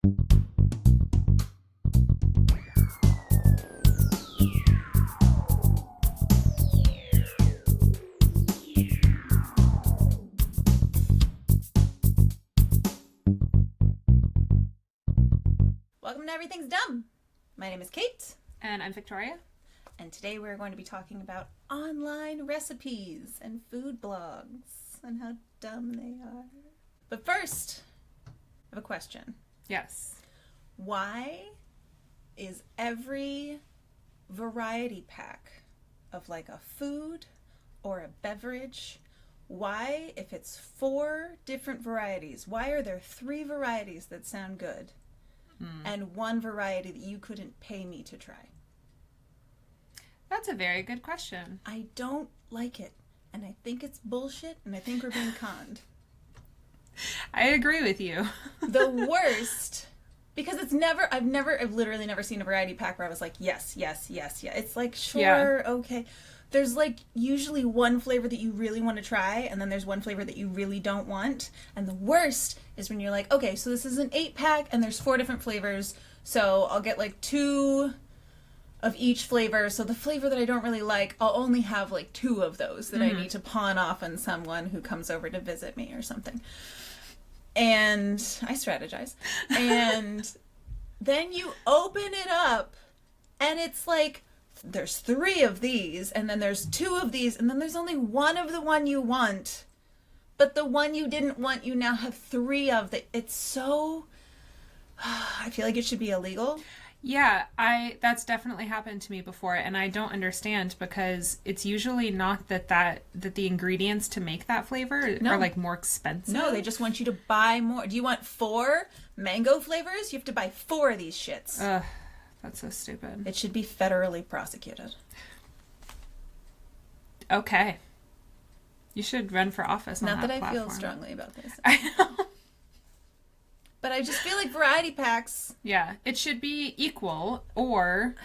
Welcome to Everything's Dumb. My name is Kate. And I'm Victoria. And today we're going to be talking about online recipes and food blogs and how dumb they are. But first, I have a question. Yes. Why is every variety pack of like a food or a beverage, why, if it's 4 different varieties, why are there 3 varieties that sound good? And 1 variety that you couldn't pay me to try? That's a very good question. I don't like it. And I think it's bullshit, and I think we're being conned. I agree with you. The worst, because I've literally never seen a variety pack where I was like, yes. It's like, sure, okay. There's like usually 1 flavor that you really want to try, and then there's 1 flavor that you really don't want. And the worst is when you're like, okay, so this is an 8-pack, and there's 4 different flavors, so I'll get like 2 of each flavor. So the flavor that I don't really like, I'll only have like 2 of those that I need to pawn off on someone who comes over to visit me or something. And I strategize. And then you open it up, and it's like, there's 3 of these, and then there's 2 of these, and then there's only 1 of the one you want. But the one you didn't want, you now have 3 of. It's so... I feel like it should be illegal. Yeah, that's definitely happened to me before, and I don't understand, because it's usually not that the ingredients to make that flavor are like more expensive. No, they just want you to buy more. Do you want 4 mango flavors? You have to buy 4 of these shits. Ugh, that's so stupid. It should be federally prosecuted. Okay. You should run for office on that platform. Not that I feel strongly about this. I know. But I just feel like variety packs... Yeah, it should be equal, or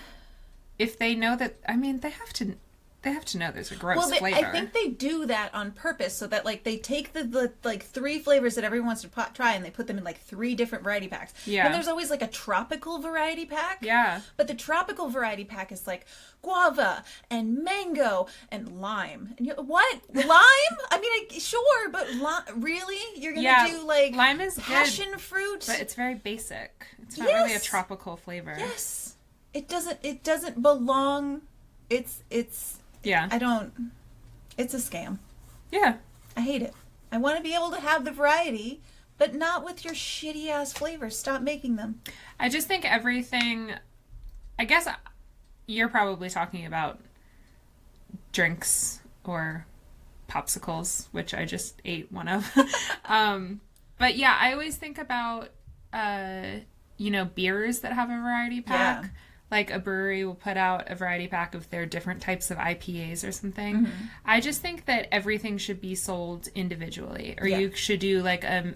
if they know that... I mean, they have to know there's a gross flavor. I think they do that on purpose, so that like they take the like 3 flavors that everyone wants to try, and they put them in like 3 different variety packs. Yeah. And there's always like a tropical variety pack. Yeah. But the tropical variety pack is like guava and mango and lime. And what? Lime? I mean, sure, but really? You're gonna do like lime is passion good, fruit? but it's very basic. It's not really a tropical flavor. Yes. It doesn't belong. It's Yeah. It's a scam. Yeah. I hate it. I want to be able to have the variety, but not with your shitty ass flavors. Stop making them. I just think everything, I guess you're probably talking about drinks or popsicles, which I just ate one of. But yeah, I always think about, beers that have a variety pack. Yeah. Like a brewery will put out a variety pack of their different types of IPAs or something. Mm-hmm. I just think that everything should be sold individually, or you should do like a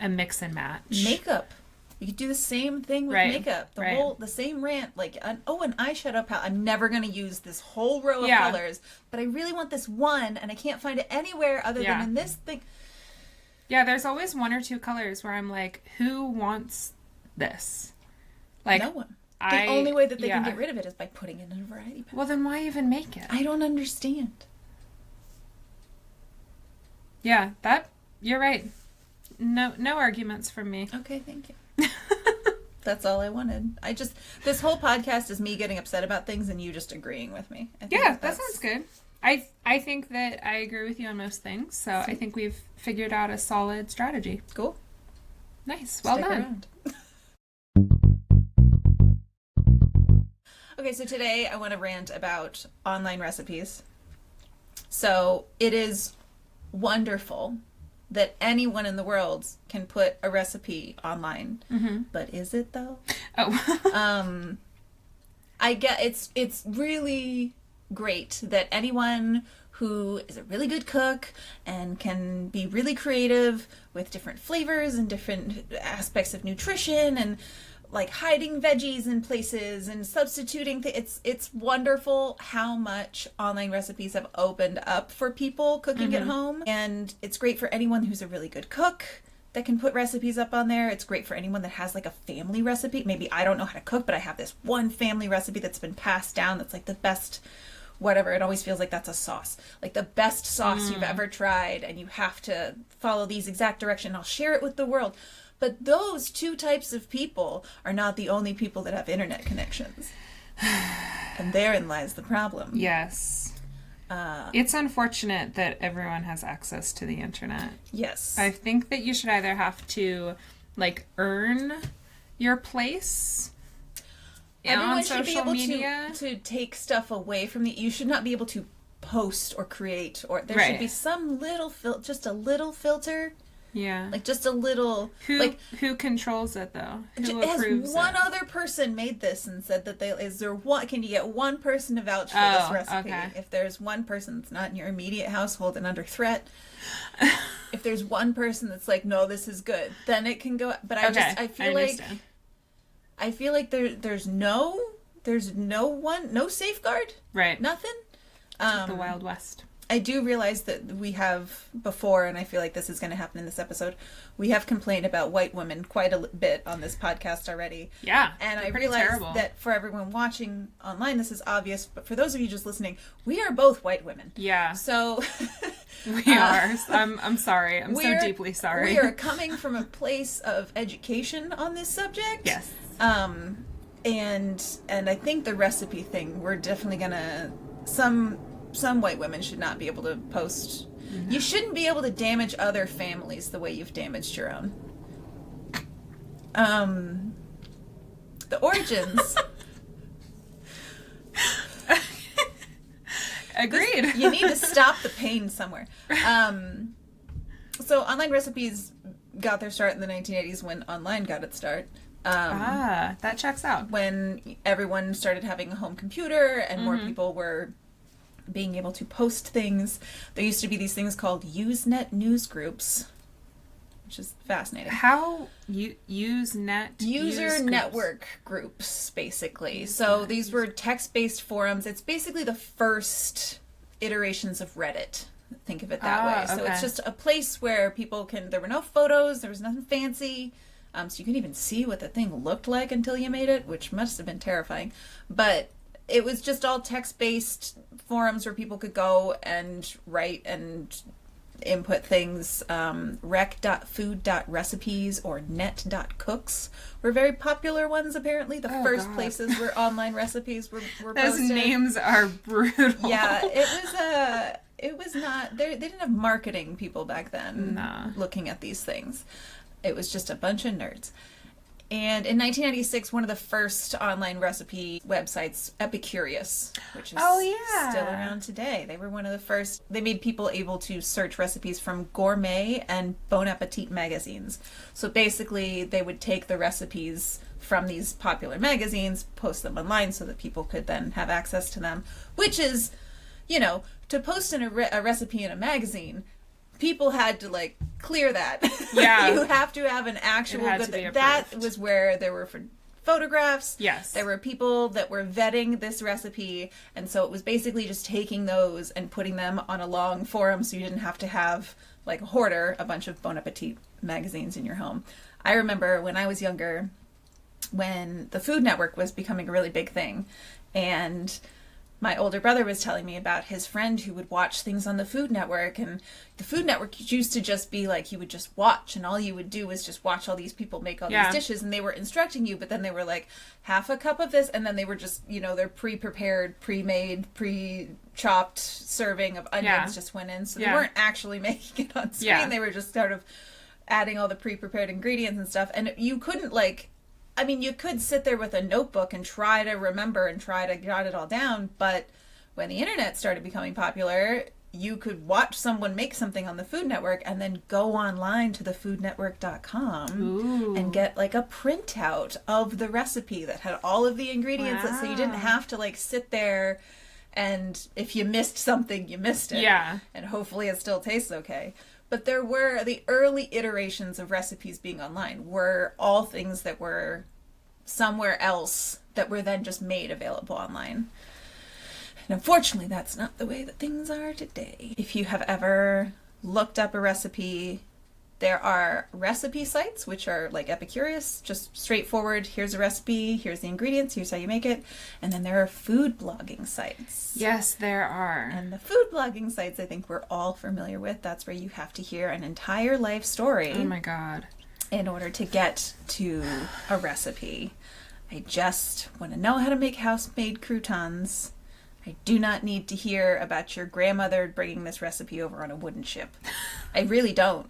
mix and match. Makeup. You could do the same thing with makeup. The same rant. Like, an eyeshadow palette. I'm never going to use this whole row of colors, but I really want this one, and I can't find it anywhere other than in this thing. Yeah, there's always 1 or 2 colors where I'm like, who wants this? Like, no one. The only way that they can get rid of it is by putting it in a variety pack. Well, then why even make it? I don't understand. Yeah, you're right. No arguments from me. Okay, thank you. That's all I wanted. This whole podcast is me getting upset about things and you just agreeing with me. Yeah, that sounds good. I think that I agree with you on most things, so I think we've figured out a solid strategy. Cool. Nice. Well done. Around. Okay, so today I want to rant about online recipes. So it is wonderful that anyone in the world can put a recipe online. Mm-hmm. But is it though? Oh. I get it's really great that anyone who is a really good cook and can be really creative with different flavors and different aspects of nutrition and like hiding veggies in places and substituting it's wonderful how much online recipes have opened up for people cooking at home. And it's great for anyone who's a really good cook that can put recipes up on there. It's great for anyone that has like a family recipe. Maybe I don't know how to cook, but I have this one family recipe that's been passed down that's like the best whatever. It always feels like that's a sauce. Like the best sauce you've ever tried, and you have to follow these exact directions. I'll share it with the world. But those two types of people are not the only people that have internet connections. And therein lies the problem. Yes. It's unfortunate that everyone has access to the internet. Yes. I think that you should either have to, like, earn your place Everyone on should be social able media. to take stuff away from the... You should not be able to post or create, or there Right. should be some little just a little filter, Yeah. like just a little... Who controls it, though? Who Has approves one it? other person made this and said that can you get one person to vouch for this recipe? Okay. If there's one person that's not in your immediate household and under threat, if there's one person that's like, no, this is good, then it can go. But I feel like there's no safeguard, Right. nothing. The Wild West. I do realize that we have before, and I feel like this is going to happen in this episode, we have complained about white women quite a bit on this podcast already. Yeah. And I pretty realize terrible. that for everyone watching online, this is obvious, but for those of you just listening, we are both white women. Yeah. So We are. I'm sorry. I'm so deeply sorry. We are coming from a place of education on this subject. Yes. And I think the recipe thing, we're definitely gonna some white women should not be able to post. Mm-hmm. You shouldn't be able to damage other families the way you've damaged your own. The origins. Agreed. You need to stop the pain somewhere. So online recipes got their start in the 1980s when online got its start. That checks out. When everyone started having a home computer and more people were being able to post things. There used to be these things called Usenet news groups, which is fascinating. How Usenet user network groups, basically. So these were text-based forums. It's basically the first iterations of Reddit. Think of it that way. So it's just a place where people can... There were no photos. There was nothing fancy. So you couldn't even see what the thing looked like until you made it, which must have been terrifying. But it was just all text-based forums where people could go and write and input things. Rec.food.recipes or net.cooks were very popular ones, apparently. The first places where online recipes were Those posted. names are brutal. Yeah, it was not... They didn't have marketing people back then looking at these things. It was just a bunch of nerds. And in 1996, one of the first online recipe websites, Epicurious, which is still around today. They were one of the first. They made people able to search recipes from Gourmet and Bon Appetit magazines. So basically, they would take the recipes from these popular magazines, post them online so that people could then have access to them, which is, to post a recipe in a magazine, people had to clear that. Yeah. You have to have an actual good thing. That was where there were photographs. Yes. There were people that were vetting this recipe, and so it was basically just taking those and putting them on a long forum so you didn't have to have a hoarder, a bunch of Bon Appetit magazines in your home. I remember when I was younger, when the Food Network was becoming a really big thing, and my older brother was telling me about his friend who would watch things on the Food Network, and the Food Network used to just be you would just watch, and all you would do was just watch all these people make all these dishes, and they were instructing you, but then they were half a cup of this, and then they were just, their pre-prepared, pre-made, pre-chopped serving of onions just went in, so they weren't actually making it on screen, they were just sort of adding all the pre-prepared ingredients and stuff, and you couldn't you could sit there with a notebook and try to remember and try to jot it all down, but when the internet started becoming popular, you could watch someone make something on the Food Network and then go online to thefoodnetwork.com and get a printout of the recipe that had all of the ingredients, so you didn't have to sit there and if you missed something, you missed it. Yeah. And hopefully it still tastes okay. But there were the early iterations of recipes being online were all things that were somewhere else that were then just made available online. And unfortunately, that's not the way that things are today. If you have ever looked up a recipe There are recipe sites, which are like Epicurious, just straightforward. Here's a recipe, here's the ingredients, here's how you make it. And then there are food blogging sites. Yes, there are. And the food blogging sites, I think we're all familiar with. That's where you have to hear an entire life story. Oh my God. In order to get to a recipe. I just want to know how to make house-made croutons. I do not need to hear about your grandmother bringing this recipe over on a wooden ship. I really don't.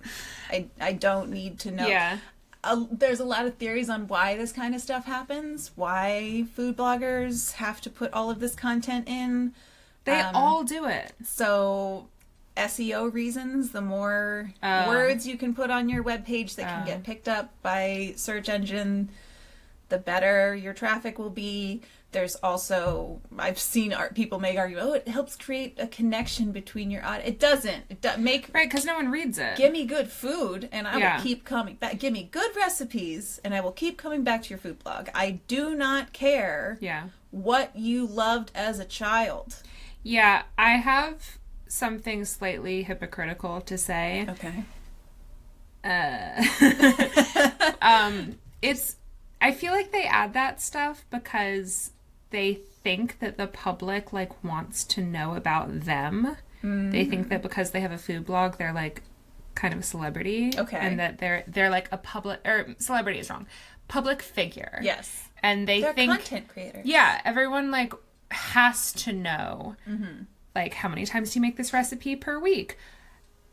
I don't need to know. Yeah. There's a lot of theories on why this kind of stuff happens, why food bloggers have to put all of this content in. They all do it. So SEO reasons, the more words you can put on your webpage that can get picked up by search engine, the better your traffic will be. There's also, I've seen people make argument, it helps create a connection between your audience. It doesn't. Right, because no one reads it. Give me good food, and I will keep coming back. Give me good recipes, and I will keep coming back to your food blog. I do not care what you loved as a child. Yeah, I have something slightly hypocritical to say. Okay. I feel like they add that stuff because they think that the public like wants to know about them. They think that because they have a food blog, they're like kind of a celebrity. Okay. And that they're like a celebrity is wrong. Public figure. Yes. And they're think content creators. Yeah, everyone like has to know. Like, how many times do you make this recipe per week?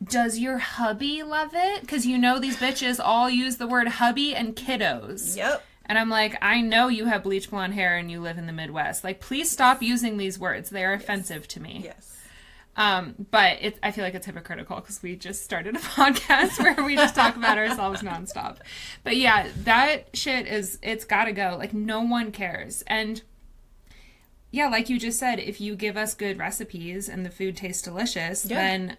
Does your hubby love it? Because you know these bitches all use the word hubby and kiddos. Yep. And I'm like, I know you have bleach blonde hair and you live in the Midwest. Like, please stop using these words. They are offensive to me. Yes. But I feel like it's hypocritical because we just started a podcast where we just talk about ourselves nonstop. But yeah, that shit it's gotta go. Like, no one cares. And yeah, like you just said, if you give us good recipes and the food tastes delicious, then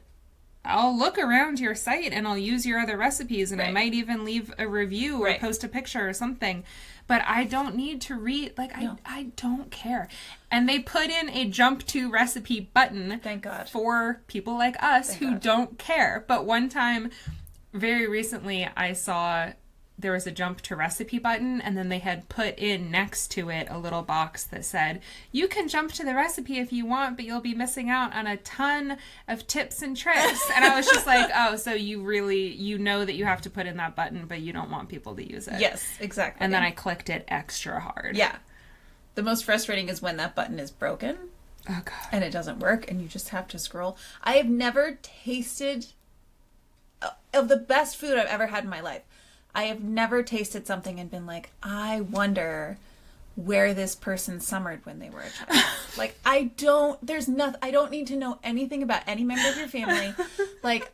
I'll look around your site and I'll use your other recipes and I might even leave a review or post a picture or something. But I don't need to read, like, I don't care. And they put in a jump to recipe button. Thank God. For people like us who don't care. But one time, very recently, I saw there was a jump to recipe button and then they had put in next to it a little box that said, you can jump to the recipe if you want, but you'll be missing out on a ton of tips and tricks. And I was just like, oh, so you know that you have to put in that button, but you don't want people to use it. Yes, exactly. And then I clicked it extra hard. Yeah. The most frustrating is when that button is broken. Oh, God. And it doesn't work and you just have to scroll. I have never tasted of the best food I've ever had in my life. I have never tasted something and been like, I wonder where this person summered when they were a child. Like, I don't need to know anything about any member of your family. Like,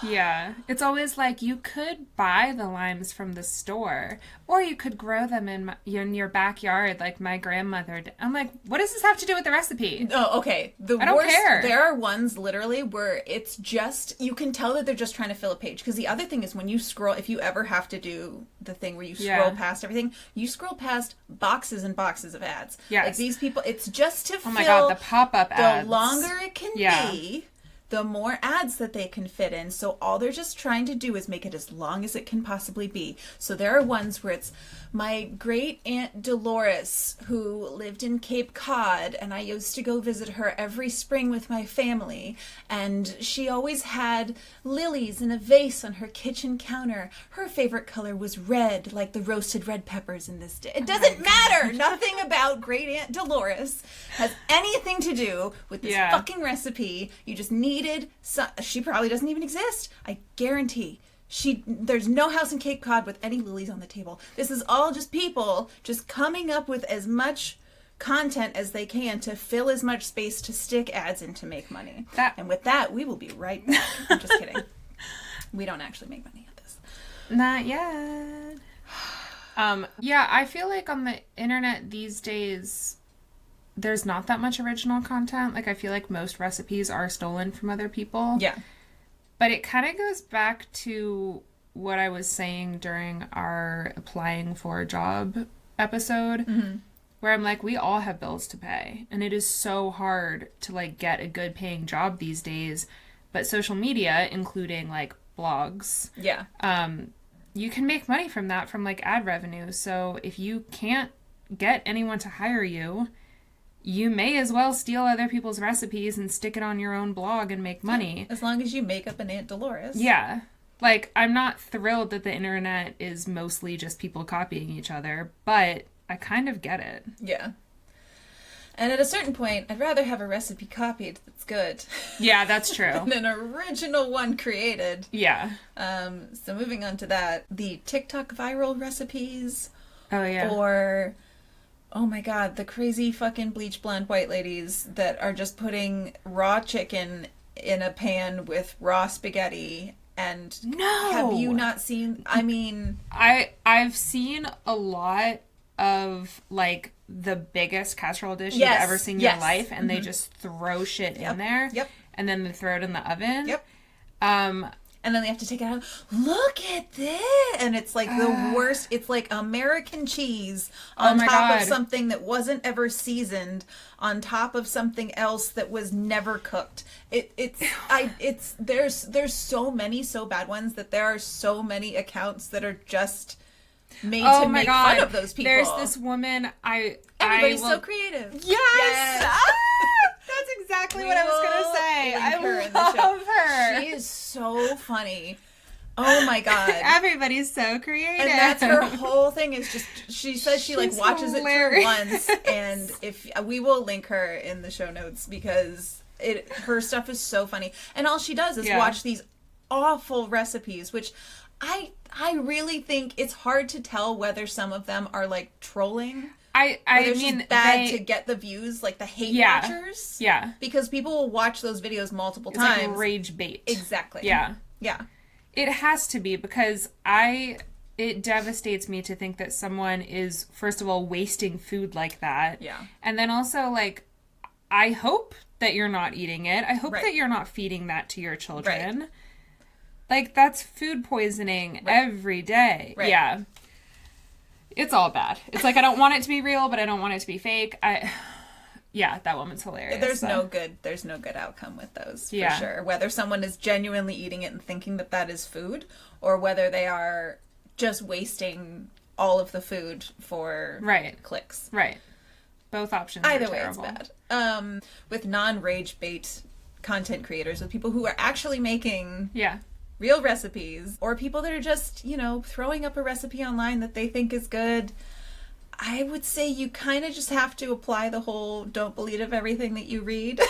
Yeah. It's always like, you could buy the limes from the store, or you could grow them in your backyard like my grandmother did. I'm like, what does this have to do with the recipe? Oh, okay. I don't care. There are ones literally where it's just, you can tell that they're just trying to fill a page. Because the other thing is when you scroll, if you ever have to do the thing where you scroll past everything, you scroll past boxes and boxes of ads. Yes. Like these people, it's just to fill. Oh my God, the pop-up ads. The longer it can be, the more ads that they can fit in. So all they're just trying to do is make it as long as it can possibly be. So there are ones where it's my great aunt Dolores, who lived in Cape Cod, and I used to go visit her every spring with my family, and she always had lilies in a vase on her kitchen counter. Her favorite color was red, like the roasted red peppers in this dish. It doesn't matter. Nothing about great aunt Dolores has anything to do with this fucking recipe. You just needed she probably doesn't even exist. I guarantee. There's no house in Cape Cod with any lilies on the table. This is all just people just coming up with as much content as they can to fill as much space to stick ads in to make money. And with that, we will be right back. I'm just kidding. We don't actually make money at this. Not yet. Yeah, I feel like on the internet these days, there's not that much original content. Like, I feel like most recipes are stolen from other people. Yeah. But it kind of goes back to what I was saying during our applying for a job episode, where I'm like, we all have bills to pay. And it is so hard to, like, get a good paying job these days But social media, including like blogs, Yeah. you can make money from that, from like ad revenue. So if you can't get anyone to hire you, you may as well steal other people's recipes and stick it on your own blog and make money. As long as you make up an Aunt Dolores. Yeah. Like, I'm not thrilled that the internet is mostly just people copying each other, but I kind of get it. Yeah. And at a certain point, I'd rather have a recipe copied that's good. Yeah, that's true. than an original one created. Yeah. So moving on to that, the TikTok viral recipes. Oh, yeah. Or, oh my god, the crazy fucking bleach blonde white ladies that are just putting raw chicken in a pan with raw spaghetti. And No! Have you not seen, I mean... I've seen a lot of, like, the biggest casserole dish you've ever seen in your life, and they just throw shit in there. Yep. And then they throw it in the oven. Yep. And then they have to take it out. Look at this! And it's like the worst. It's like American cheese on top of something that wasn't ever seasoned, on top of something else that was never cooked. There's so many so bad ones that there are so many accounts that are just made to make fun of those people. There's this woman. Everybody's so creative. Yes. That's exactly what I was gonna say. I love her. She is so funny. Oh my god. Everybody's so creative. And that's her whole thing, is just, she says she like watches hilarious. it through once, and if we will link her in the show notes, because her stuff is so funny. And all she does is watch these awful recipes, which I really think it's hard to tell whether some of them are like trolling. I mean, bad to get the views, like the hate watchers. Yeah. Because people will watch those videos multiple times. Like rage bait. Exactly. Yeah. Yeah. It has to be, because it devastates me to think that someone is, first of all, wasting food like that. Yeah. And then also, like, I hope that you're not eating it. I hope that you're not feeding that to your children. Right. Like, that's food poisoning every day. Right. Yeah. It's all bad. It's like, I don't want it to be real, but I don't want it to be fake. Yeah, that woman's hilarious. There's no good outcome with those, for sure. Whether someone is genuinely eating it and thinking that that is food, or whether they are just wasting all of the food for clicks. Right. Both options Either are way, terrible. it's bad. With non-rage bait content creators, with people who are actually making real recipes, or people that are just, throwing up a recipe online that they think is good, I would say you kind of just have to apply the whole don't believe everything that you read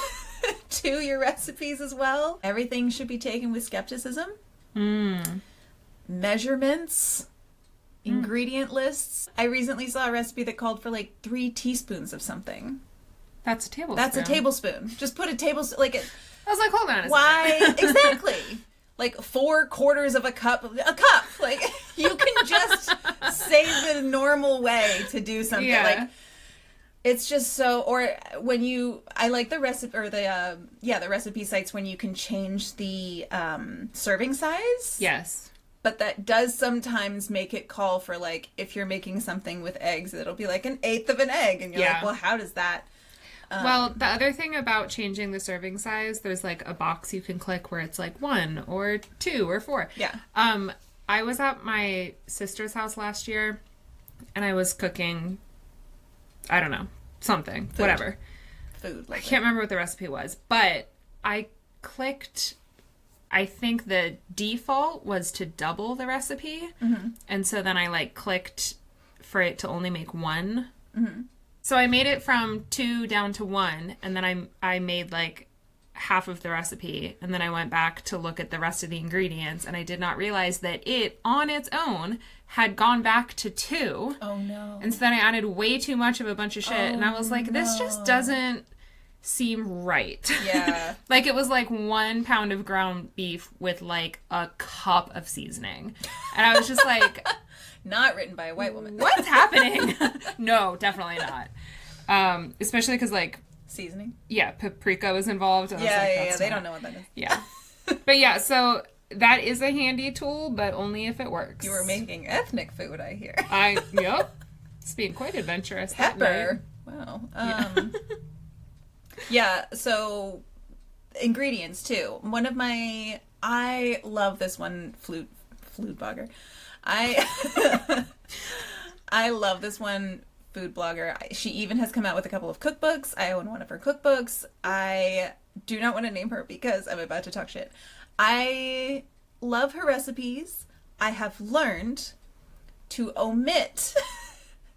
to your recipes as well. Everything should be taken with skepticism. Measurements, ingredient lists. I recently saw a recipe that called for like 3 teaspoons of something. That's a tablespoon. That's a tablespoon. Just put a tablespoon, like it. I was like, hold on a second. Exactly. Like 4/4 of a cup. Like, you can just say the normal way to do something. Yeah. Like, it's just so, or when I like the recipe, or the recipe sites when you can change the serving size. Yes. But that does sometimes make it call for, like, if you're making something with eggs, it'll be like 1/8 of an egg. And you're like, well, how does that... well, the other thing about changing the serving size, there's like a box you can click where it's like 1 or 2 or 4. Yeah. I was at my sister's house last year, and I was cooking, I don't know, something, whatever. Food. I can't remember what the recipe was, but I clicked, I think the default was to double the recipe, and so then I like clicked for it to only make 1. So I made it from 2 down to 1, and then I made like half of the recipe, and then I went back to look at the rest of the ingredients, and I did not realize that it, on its own, had gone back to 2. Oh no. And so then I added way too much of a bunch of shit, and I was like, this just doesn't seem right. Yeah. Like, it was like 1 pound of ground beef with like a cup of seasoning. And I was just like... Not written by a white woman. What's happening? No, definitely not. Especially because, like... Seasoning? Yeah, paprika was involved. And yeah, they don't know what that is. Yeah. But yeah, so that is a handy tool, but only if it works. You were making ethnic food, I hear. Yep. It's being quite adventurous. Pepper. Wow. Yeah, so ingredients too. I love this one food blogger. I love this one food blogger. She even has come out with a couple of cookbooks. I own one of her cookbooks. I do not want to name her because I'm about to talk shit. I love her recipes. I have learned to omit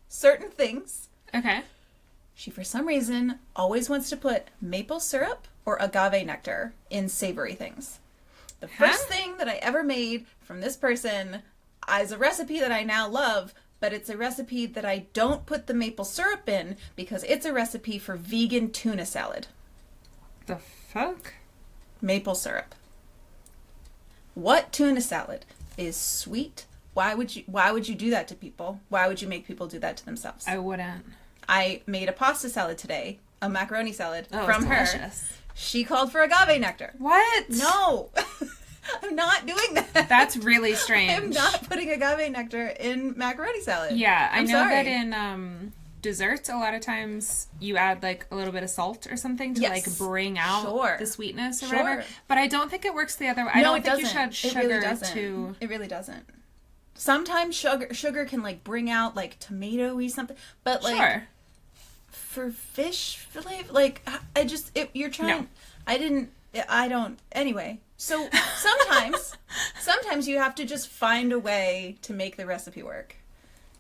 certain things. Okay. She, for some reason, always wants to put maple syrup or agave nectar in savory things. The first thing that I ever made from this person is a recipe that I now love, but it's a recipe that I don't put the maple syrup in because it's a recipe for vegan tuna salad. The fuck? Maple syrup. What tuna salad is sweet? Why would you do that to people? Why would you make people do that to themselves? I wouldn't. I made a pasta salad today, a macaroni salad from her. her. She called for agave nectar. What? No. I'm not doing that. That's really strange. I'm not putting agave nectar in macaroni salad. Yeah, I know sorry. that in desserts, a lot of times you add like a little bit of salt or something to like bring out the sweetness or whatever. But I don't think it works the other way. I don't think you should add sugar to... It really doesn't. Sometimes sugar can like bring out like tomato-y something, but like for fish fillet, like you're trying. No. I don't. Anyway, so sometimes you have to just find a way to make the recipe work,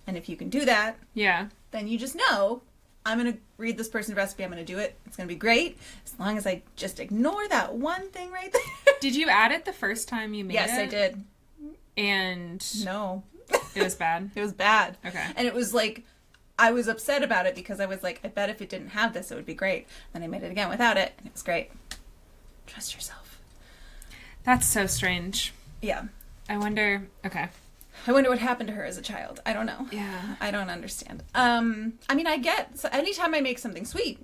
and if you can do that, then you just know I'm gonna read this person's recipe. I'm gonna do it. It's gonna be great as long as I just ignore that one thing right there. Did you add it the first time you made it? Yes, I did. And no, it was bad. It was bad. Okay. And it was like, I was upset about it because I was like, I bet if it didn't have this, it would be great. Then I made it again without it, and it was great. Trust yourself. That's so strange. Yeah. I wonder what happened to her as a child. I don't know. Yeah. I don't understand. I mean, so anytime I make something sweet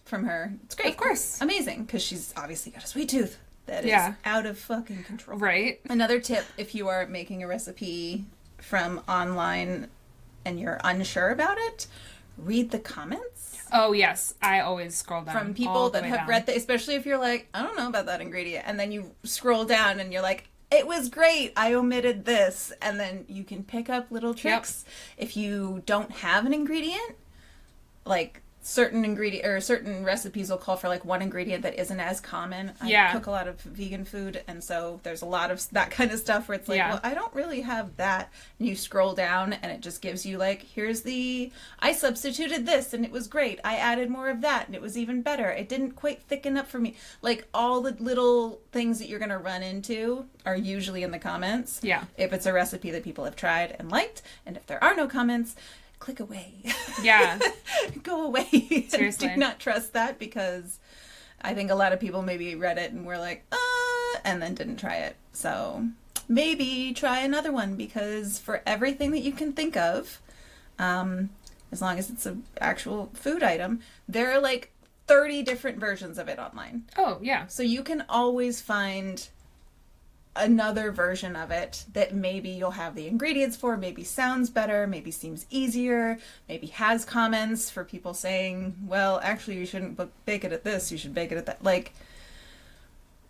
from her, it's great. Of course. Amazing, because she's obviously got a sweet tooth that is out of fucking control. Right. Another tip, if you are making a recipe from online and you're unsure about it, read the comments. Oh, yes. I always scroll down. From people that have read especially if you're like, I don't know about that ingredient. And then you scroll down and you're like, it was great. I omitted this. And then you can pick up little tricks. If you don't have an ingredient, like certain recipes will call for like one ingredient that isn't as common. I cook a lot of vegan food, and so there's a lot of that kind of stuff where it's like, well, I don't really have that. And you scroll down and it just gives you like, I substituted this and it was great. I added more of that and it was even better. It didn't quite thicken up for me. Like all the little things that you're going to run into are usually in the comments. Yeah. If it's a recipe that people have tried and liked, and if there are no comments, click away. Yeah. Go away. Seriously. Do not trust that, because I think a lot of people maybe read it and were like, and then didn't try it. So maybe try another one, because for everything that you can think of, as long as it's an actual food item, there are like 30 different versions of it online. Oh, yeah. So you can always find another version of it that maybe you'll have the ingredients for, maybe sounds better, maybe seems easier, maybe has comments for people saying, well, actually you shouldn't bake it at this, you should bake it at that. Like,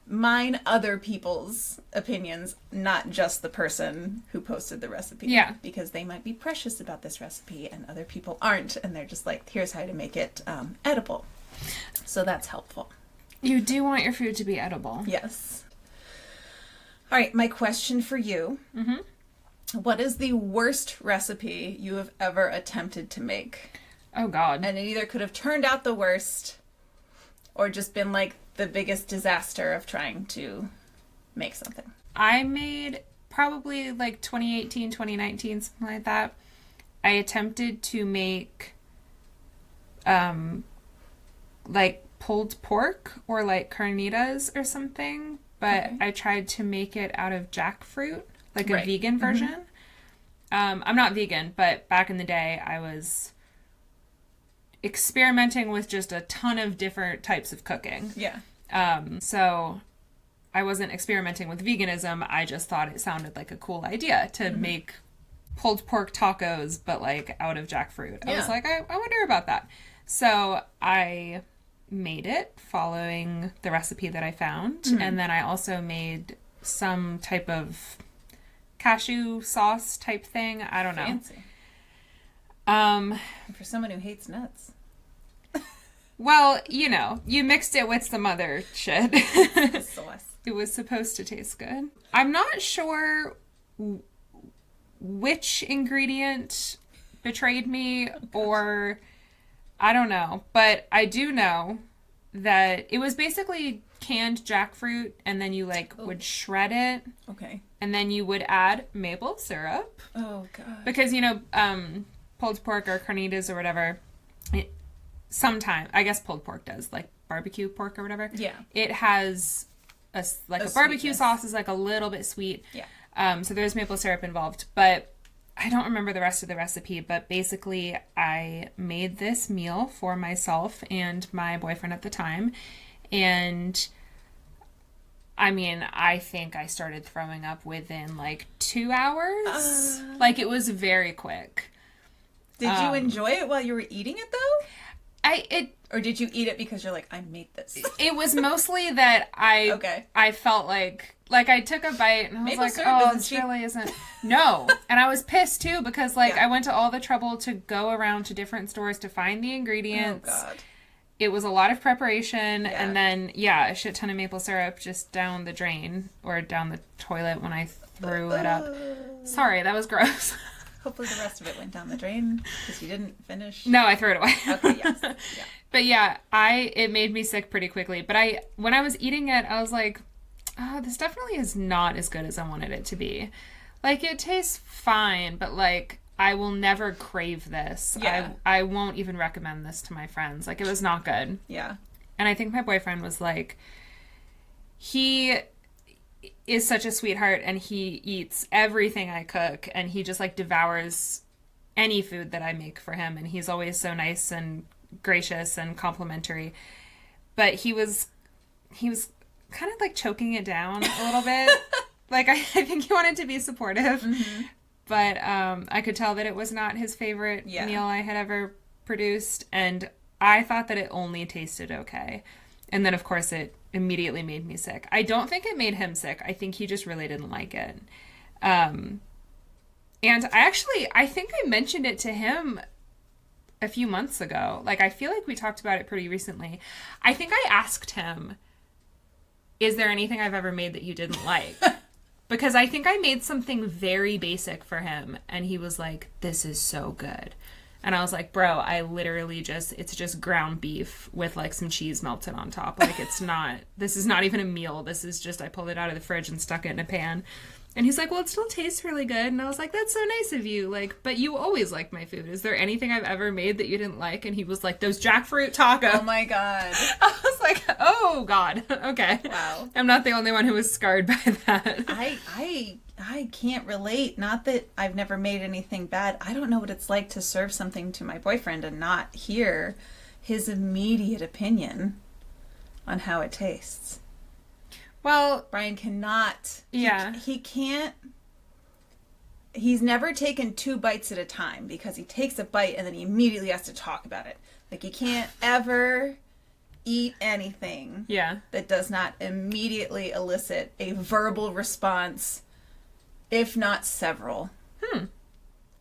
mine other people's opinions, not just the person who posted the recipe. Yeah. Because they might be precious about this recipe and other people aren't, and they're just like, here's how to make it edible. So that's helpful. You do want your food to be edible. Yes. All right, my question for you. Mm-hmm. What is the worst recipe you have ever attempted to make? Oh, God. And it either could have turned out the worst or just been like the biggest disaster of trying to make something. I made probably like 2018, 2019, something like that. I attempted to make like pulled pork or like carnitas or something. But I tried to make it out of jackfruit, like a vegan version. Mm-hmm. I'm not vegan, but back in the day, I was experimenting with just a ton of different types of cooking. Yeah. So I wasn't experimenting with veganism. I just thought it sounded like a cool idea to make pulled pork tacos, but like out of jackfruit. I was like, I wonder about that. So I made it following the recipe that I found. And then I also made some type of cashew sauce type thing. I don't know. Fancy. For someone who hates nuts. Well, you know, you mixed it with some other shit. Sauce. It was supposed to taste good. I'm not sure which ingredient betrayed me, or I don't know. But I do know that it was basically canned jackfruit, and then you would shred it. Okay. And then you would add maple syrup. Oh, God. Because, you know, pulled pork or carnitas or whatever, sometimes, I guess pulled pork does, like barbecue pork or whatever. Yeah. It has a barbecue sauce is like a little bit sweet. Yeah. So there's maple syrup involved, but I don't remember the rest of the recipe. But basically, I made this meal for myself and my boyfriend at the time, and I mean, I think I started throwing up within like 2 hours. Like, it was very quick. Did you enjoy it while you were eating it, though? Or did you eat it because you're like, I made this? It was mostly that I felt like I took a bite and I was Maple like, syrup oh, isn't this cheap. really isn't. No. And I was pissed too because Yeah. I went to all the trouble to go around to different stores to find the ingredients. Oh, God. It was a lot of preparation, Yeah. and then, a shit ton of maple syrup just down the drain or down the toilet when I threw it up. Sorry, that was gross. Hopefully the rest of it went down the drain because you didn't finish. No, I threw it away. Okay, yes. Yeah. But it made me sick pretty quickly. But when I was eating it, I was like, oh, this definitely is not as good as I wanted it to be. Like, it tastes fine, but like, I will never crave this. Yeah. I won't even recommend this to my friends. Like, it was not good. Yeah. And I think my boyfriend was like, he is such a sweetheart and he eats everything I cook and he just like devours any food that I make for him. And he's always so nice and gracious and complimentary. But he was kind of like choking it down a little bit. Like, I think he wanted to be supportive. Mm-hmm. But I could tell that it was not his favorite meal I had ever produced. And I thought that it only tasted okay. And then, of course, it immediately made me sick. I don't think it made him sick. I think he just really didn't like it. And I think I mentioned it to him a few months ago. Like, I feel like we talked about it pretty recently. I think I asked him, is there anything I've ever made that you didn't like? Because I think I made something very basic for him, and he was like, this is so good. And I was like, bro, I literally it's just ground beef with like some cheese melted on top. Like, this is not even a meal. This is just, I pulled it out of the fridge and stuck it in a pan. And he's like, well, it still tastes really good. And I was like, that's so nice of you. Like, but you always like my food. Is there anything I've ever made that you didn't like? And he was like, those jackfruit tacos. Oh my God. I was like, oh God. Okay. Wow. I'm not the only one who was scarred by that. I can't relate. Not that I've never made anything bad. I don't know what it's like to serve something to my boyfriend and not hear his immediate opinion on how it tastes. Well, Brian cannot. Yeah. He can't. He's never taken 2 bites at a time because he takes a bite and then he immediately has to talk about it. Like, he can't ever eat anything that does not immediately elicit a verbal response, if not several.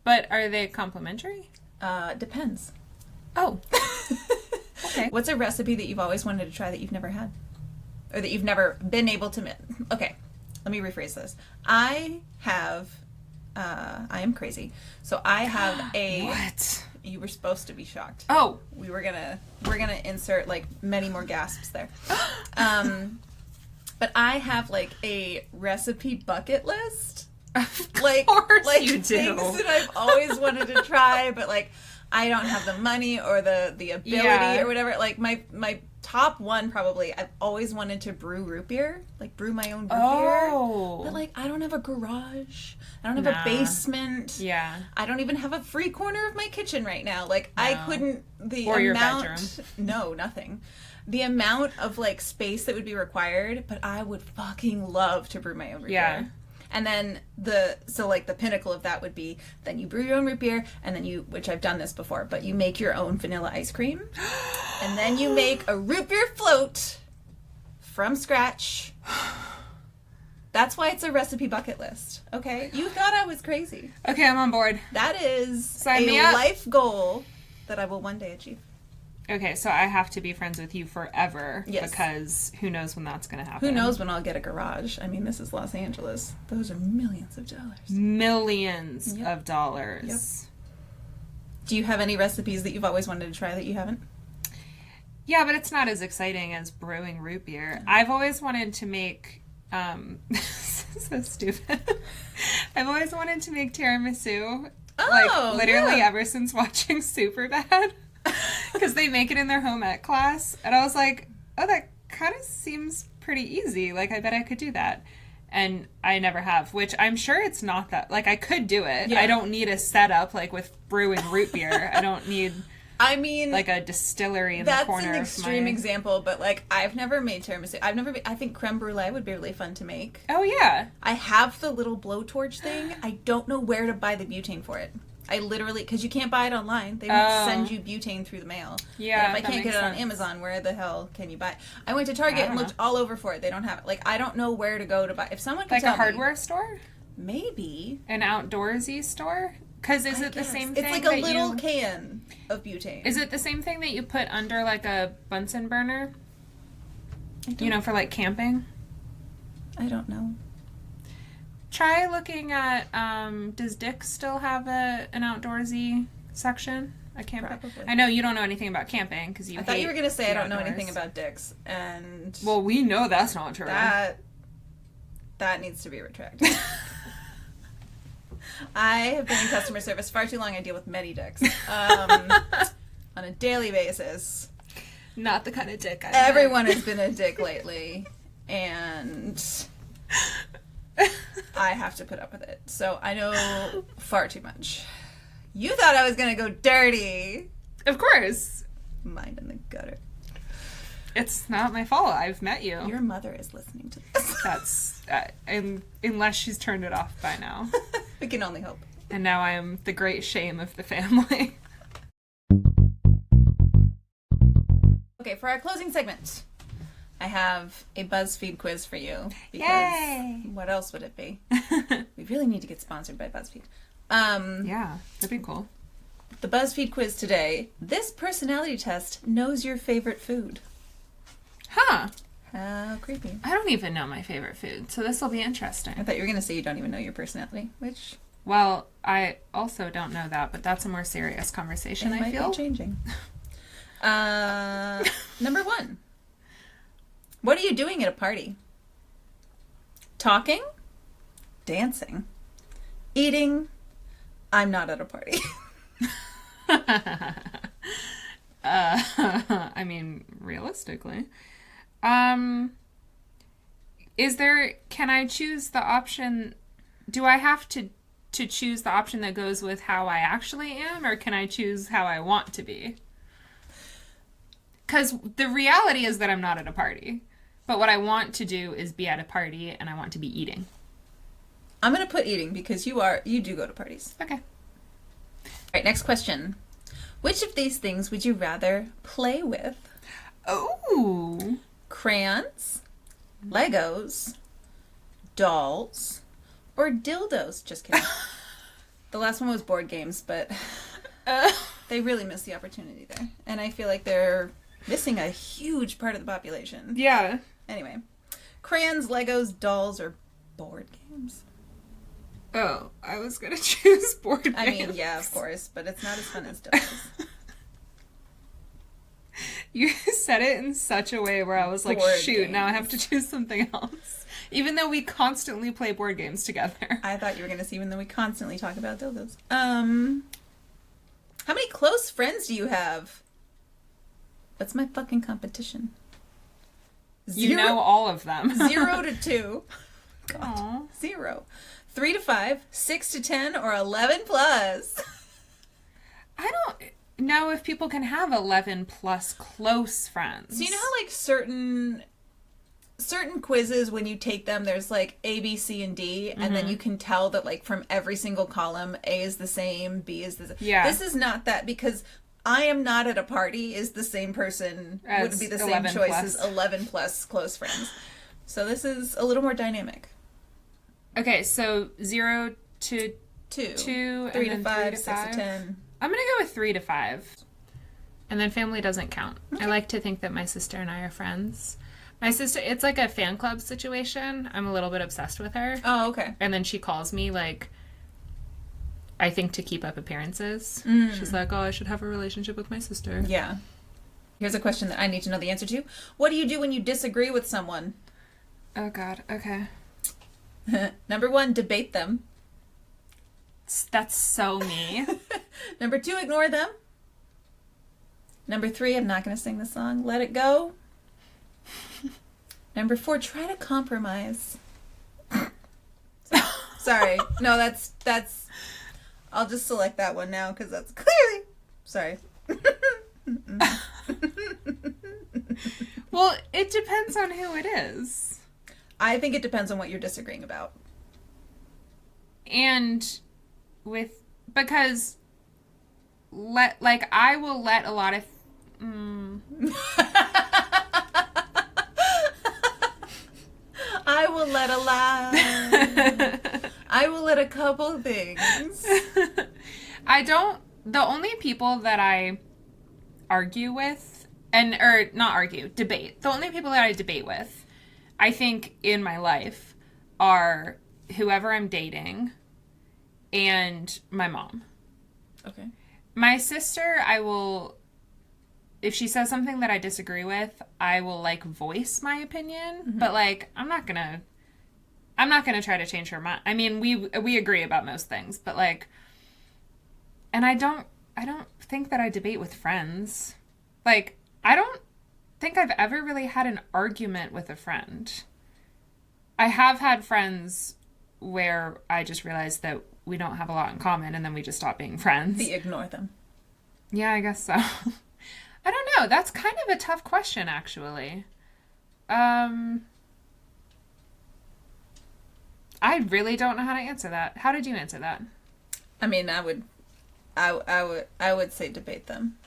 But are they complimentary? Depends. Oh. Okay. What's a recipe that you've always wanted to try that you've never had? Or that you've never been able to... Okay, let me rephrase this. I am crazy. So I have a... What? You were supposed to be shocked. Oh. We're gonna insert like many more gasps there. But I have like a recipe bucket list. Like you do. Things that I've always wanted to try, but like I don't have the money or the ability or whatever. Like my top one probably, I've always wanted to brew root beer, like brew my own root beer. But like I don't have a garage. I don't have a basement. Yeah. I don't even have a free corner of my kitchen right now. Like I couldn't Or your bedroom. No, nothing. The amount of like space that would be required, but I would fucking love to brew my own root beer. And then the pinnacle of that would be then you brew your own root beer, and then which I've done this before, but you make your own vanilla ice cream. And then you make a root beer float from scratch. That's why it's a recipe bucket list. Okay? You thought I was crazy. Okay, I'm on board. That is Sign me up. life goal that I will one day achieve. Okay, so I have to be friends with you forever. Yes. Because who knows when that's going to happen. Who knows when I'll get a garage. I mean, this is Los Angeles. Those are millions of dollars. Millions of dollars. Yep. Do you have any recipes that you've always wanted to try that you haven't? Yeah, but it's not as exciting as brewing root beer. I've always wanted to make... this is so stupid. I've always wanted to make tiramisu. Literally ever since watching Superbad. Because they make it in their home ec class. And I was like, oh, that kind of seems pretty easy. Like, I bet I could do that. And I never have, which I'm sure it's not that... Like, I could do it. Yeah. I don't need a setup, like, with brewing root beer. I don't need... like a distillery in the corner. That's an extreme example, but like I've never made tiramisu. I think creme brulee would be really fun to make. Oh yeah. I have the little blowtorch thing. I don't know where to buy the butane for it. I literally, because you can't buy it online. They won't send you butane through the mail. Yeah. And if I can't get it on Amazon, where the hell can you buy it? I went to Target and looked all over for it. They don't have it. Like, I don't know where to go to buy. If someone could tell me. Like a hardware store? Maybe. An outdoorsy store? Because is it the same thing? It's like a little can of butane. Is it the same thing that you put under like a Bunsen burner? You know, for like camping? I don't know. Try looking at, does Dick's still have an outdoorsy section? A camper? Probably. I know you don't know anything about camping because you I thought you were going to say I don't know anything about Dick's. And well, we know that's not true. That needs to be retracted. I have been in customer service far too long. I deal with many dicks on a daily basis. Not the kind of dick I Everyone has been a dick lately, and I have to put up with it. So I know far too much. You thought I was going to go dirty. Of course. Mind in the gutter. It's not my fault. I've met you. Your mother is listening to this. That's... unless she's turned it off by now. We can only hope. And now I am the great shame of the family. Okay, for our closing segment, I have a BuzzFeed quiz for you. Because Yay! What else would it be? We really need to get sponsored by BuzzFeed. Yeah, that'd be cool. The BuzzFeed quiz today. This personality test knows your favorite food. Huh. How creepy. I don't even know my favorite food, so this will be interesting. I thought you were going to say you don't even know your personality, which... Well, I also don't know that, but that's a more serious conversation, I feel. Might be changing. Number 1. What are you doing at a party? Talking? Dancing? Eating? I'm not at a party. I mean, realistically. Can I choose the option, do I have to choose the option that goes with how I actually am, or can I choose how I want to be? Because the reality is that I'm not at a party, but what I want to do is be at a party, and I want to be eating. I'm going to put eating because you do go to parties. Okay. All right, next question. Which of these things would you rather play with? Oh. Crayons, Legos, dolls, or dildos? Just kidding. The last one was board games, but they really missed the opportunity there. And I feel like they're missing a huge part of the population. Yeah. Anyway, crayons, Legos, dolls, or board games? Oh, I was going to choose board games. I mean, yeah, of course, but it's not as fun as dildos. You said it in such a way where I was like, Board shoot, games. now I have to choose something else. Even though we constantly play board games together. I thought you were going to say even though we constantly talk about dildos. How many close friends do you have? What's my fucking competition? You know all of them. 0 to 2. God. Aww. 0. 3 to 5, 6 to 10, or 11 plus. I don't know if people can have 11 plus close friends. So you know how like certain certain quizzes, when you take them, there's like A, B, C, and D, and then you can tell that like from every single column, A is the same, B is the same. Yeah. This is not that, because I am not at a party is the same person, would be the same choice as 11 plus close friends. So this is a little more dynamic. Okay, so 0 to 2, 2, 3 and to 5, 3 to 6 5. to 10. I'm going to go with 3 to 5. And then family doesn't count. Okay. I like to think that my sister and I are friends. My sister, it's like a fan club situation. I'm a little bit obsessed with her. Oh, okay. And then she calls me, like, I think to keep up appearances. She's like, oh, I should have a relationship with my sister. Yeah. Here's a question that I need to know the answer to. What do you do when you disagree with someone? Oh, God. Okay. Number 1, debate them. That's so me. Number 2, ignore them. Number 3, I'm not going to sing the song. Let it go. Number 4, try to compromise. Sorry. No, that's. I'll just select that one now because that's clearly. Sorry. Well, it depends on who it is. I think it depends on what you're disagreeing about. And because I will let a lot of I will let I will let a couple things. The only people that I argue with debate. The only people that I debate with, I think, in my life are whoever I'm dating and my mom. Okay. My sister, if she says something that I disagree with, I will like voice my opinion, but like I'm not gonna try to change her mind. I mean, we agree about most things, but like, and I don't think that I debate with friends. Like, I don't think I've ever really had an argument with a friend. I have had friends where I just realized that we don't have a lot in common, and then we just stop being friends. You ignore them. Yeah, I guess so. I don't know. That's kind of a tough question, actually. I really don't know how to answer that. How did you answer that? I mean, I would say debate them.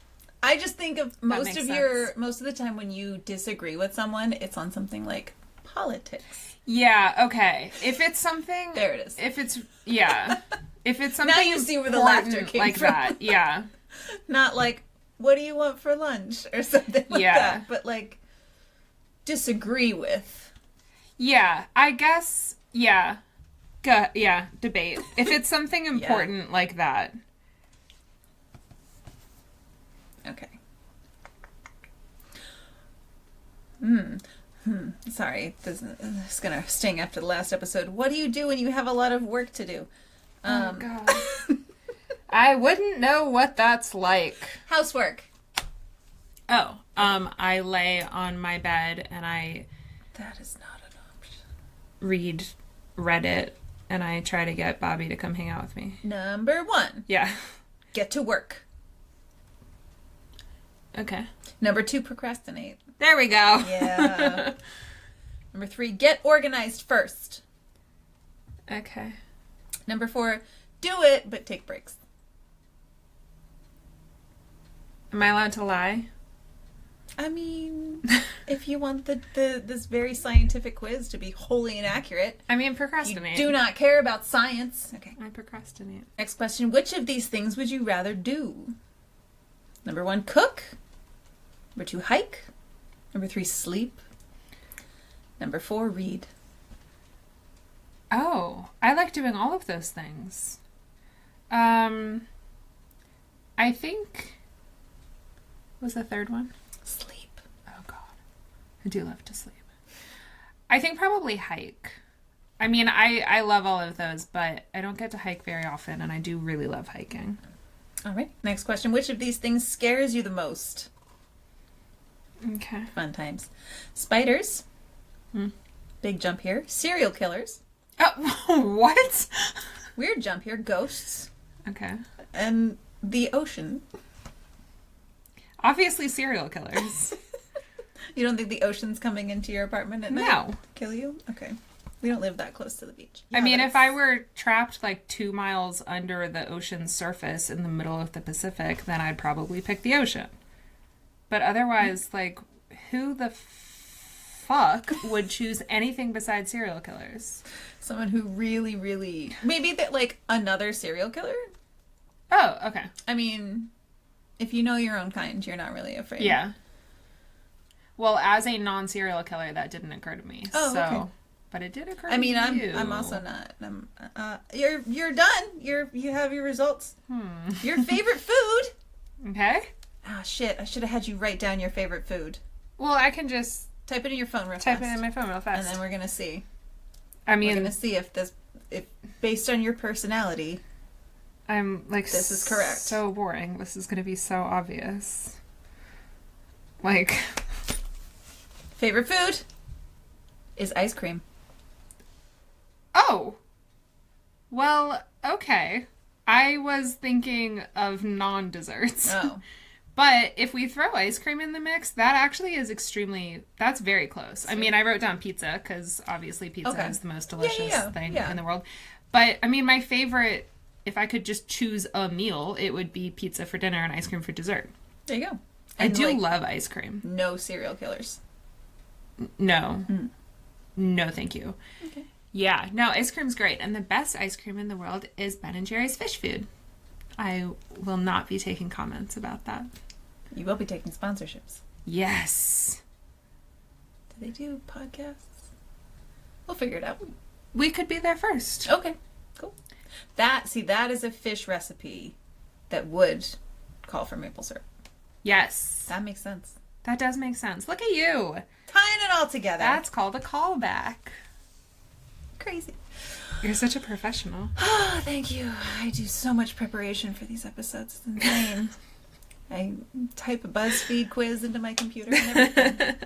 I just think of most of the time when you disagree with someone, it's on something like politics. Yeah, okay. If it's something there it is. If it's something now you see where the laughter came like from. that. Yeah. Not like, what do you want for lunch or something like that, but like disagree with. Yeah, I guess. Yeah. Yeah, debate. If it's something important like that. Okay. Sorry, this is gonna sting after the last episode. What do you do when you have a lot of work to do? Oh, God. I wouldn't know what that's like. Housework. Oh, I lay on my bed and That is not an option. Read Reddit, and I try to get Bobby to come hang out with me. Number 1. Yeah. Get to work. Okay. Number 2, procrastinate. There we go. Yeah. Number 3, get organized first. Okay. Number 4, do it, but take breaks. Am I allowed to lie? I mean, if you want this very scientific quiz to be wholly inaccurate. I mean, procrastinate. You do not care about science. Okay. I procrastinate. Next question. Which of these things would you rather do? Number 1, cook. Number 2, hike. Number 3, sleep. Number 4, read. Oh, I like doing all of those things. I think... What was the third one? Sleep. Oh, God. I do love to sleep. I think probably hike. I mean, I love all of those, but I don't get to hike very often, and I do really love hiking. All right. Next question. Which of these things scares you the most? Okay. Fun times. Spiders. Big jump here. Serial killers. Oh, what? Weird jump here. Ghosts. Okay. And the ocean. Obviously serial killers. You don't think the ocean's coming into your apartment at night? No. Kill you? Okay. We don't live that close to the beach. I mean, if I were trapped like 2 miles under the ocean's surface in the middle of the Pacific, then I'd probably pick the ocean. But otherwise, like, who the fuck would choose anything besides serial killers? Someone who really, really... Maybe that, like, another serial killer? Oh, okay. I mean, if you know your own kind, you're not really afraid. Yeah. Well, as a non-serial killer, that didn't occur to me. Oh, so... okay. But it did occur I mean, to you. I'm also not. You're done. You have your results. Your favorite food. Okay. Ah, shit. I should have had you write down your favorite food. Well, I can just type it in your phone real fast. Type it in my phone real fast. And then we're going to see. I mean, we're going to see if based on your personality, I'm like, this is correct. So boring. This is going to be so obvious. Like, favorite food is ice cream. Oh. Well, okay. I was thinking of non-desserts. Oh. But if we throw ice cream in the mix, that actually is that's very close. I mean, I wrote down pizza because obviously pizza is the most delicious thing in the world. But, I mean, my favorite, if I could just choose a meal, it would be pizza for dinner and ice cream for dessert. There you go. I do love ice cream. No serial killers. No. No, thank you. Okay. Yeah, no, ice cream's great. And the best ice cream in the world is Ben & Jerry's Fish Food. I will not be taking comments about that. You will be taking sponsorships. Yes. Do they do podcasts? We'll figure it out. We could be there first. Okay, cool. That is a fish recipe that would call for maple syrup. Yes. That makes sense. That does make sense. Look at you. Tying it all together. That's called a callback. Crazy. You're such a professional. Oh, thank you. I do so much preparation for these episodes. It's insane. I type a BuzzFeed quiz into my computer and everything.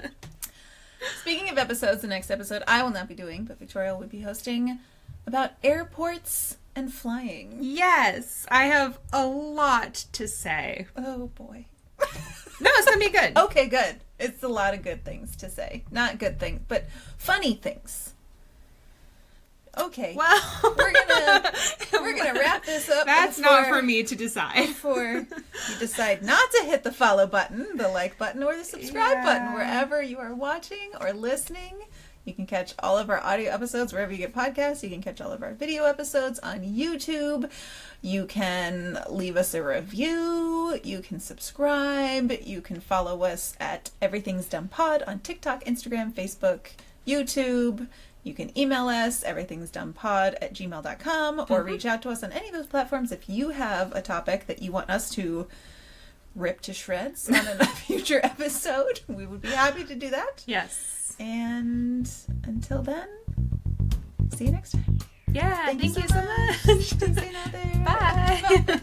Speaking of episodes, the next episode I will not be doing, but Victoria will be hosting about airports and flying. Yes. I have a lot to say. Oh, boy. No, it's going to be good. Okay, good. It's a lot of good things to say. Not good things, but funny things. Okay. Well, we're gonna wrap this up. That's not for me to decide. Before you decide not to hit the follow button, the like button, or the subscribe button, wherever you are watching or listening. You can catch all of our audio episodes wherever you get podcasts. You can catch all of our video episodes on YouTube. You can leave us a review. You can subscribe. You can follow us at Everything's Dumb Pod on TikTok, Instagram, Facebook, YouTube. You can email us, everythingsdumbpod@gmail.com, or reach out to us on any of those platforms if you have a topic that you want us to rip to shreds on a future episode. We would be happy to do that. Yes. And until then, see you next time. Yeah, thank you so much. Stay safe out there. Bye.